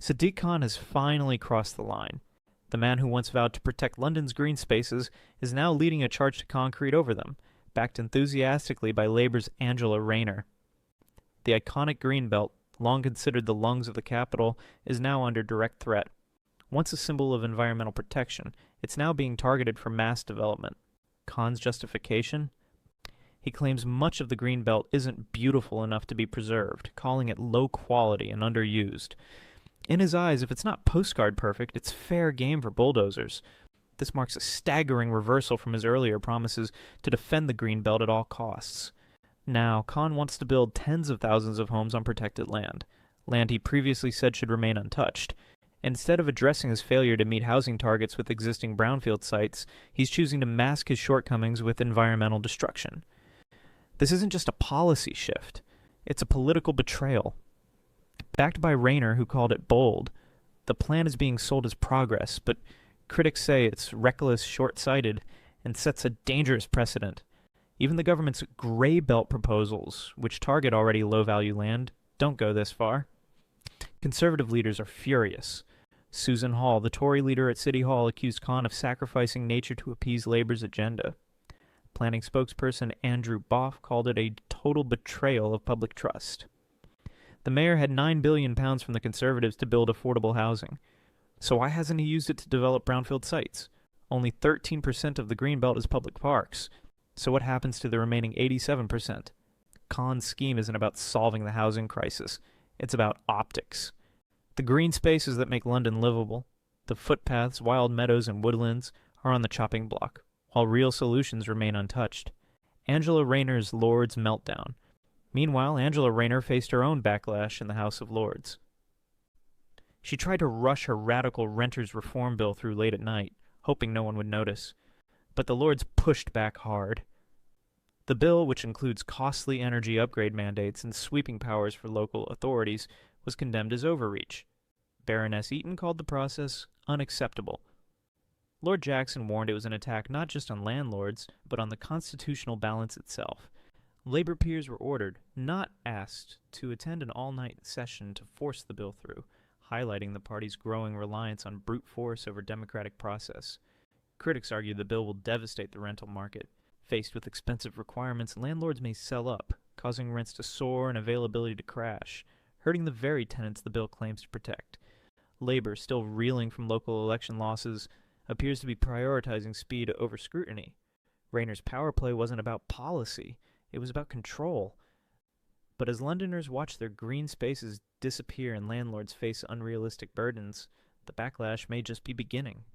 Sadiq Khan has finally crossed the line. The man who once vowed to protect London's green spaces is now leading a charge to concrete over them, backed enthusiastically by Labour's Angela Rayner. The iconic green belt, long considered the lungs of the capital, is now under direct threat. Once a symbol of environmental protection, it's now being targeted for mass development. Khan's justification? He claims much of the green belt isn't beautiful enough to be preserved, calling it low quality and underused. In his eyes, if it's not postcard perfect, it's fair game for bulldozers. This marks a staggering reversal from his earlier promises to defend the green belt at all costs. Now, Khan wants to build tens of thousands of homes on protected land he previously said should remain untouched. Instead of addressing his failure to meet housing targets with existing brownfield sites, he's choosing to mask his shortcomings with environmental destruction. This isn't just a policy shift, it's a political betrayal. Backed by Rayner, who called it bold, the plan is being sold as progress, but critics say it's reckless, short-sighted, and sets a dangerous precedent. Even the government's grey belt proposals, which target already low-value land, don't go this far. Conservative leaders are furious. Susan Hall, the Tory leader at City Hall, accused Khan of sacrificing nature to appease Labour's agenda. Planning spokesperson Andrew Boff called it a total betrayal of public trust. The mayor had £9 billion from the Conservatives to build affordable housing. So why hasn't he used it to develop brownfield sites? Only 13% of the Greenbelt is public parks. So what happens to the remaining 87%? Khan's scheme isn't about solving the housing crisis. It's about optics. The green spaces that make London livable, the footpaths, wild meadows, and woodlands, are on the chopping block, while real solutions remain untouched. Angela Rayner's Lords meltdown. Meanwhile, Angela Rayner faced her own backlash in the House of Lords. She tried to rush her radical renters' reform bill through late at night, hoping no one would notice. But the Lords pushed back hard. The bill, which includes costly energy upgrade mandates and sweeping powers for local authorities, was condemned as overreach. Baroness Eaton called the process unacceptable. Lord Jackson warned it was an attack not just on landlords, but on the constitutional balance itself. Labour peers were ordered, not asked, to attend an all-night session to force the bill through, highlighting the party's growing reliance on brute force over democratic process. Critics argue the bill will devastate the rental market. Faced with expensive requirements, landlords may sell up, causing rents to soar and availability to crash, hurting the very tenants the bill claims to protect. Labour, still reeling from local election losses, appears to be prioritizing speed over scrutiny. Rayner's power play wasn't about policy. It was about control. But as Londoners watch their green spaces disappear and landlords face unrealistic burdens, the backlash may just be beginning.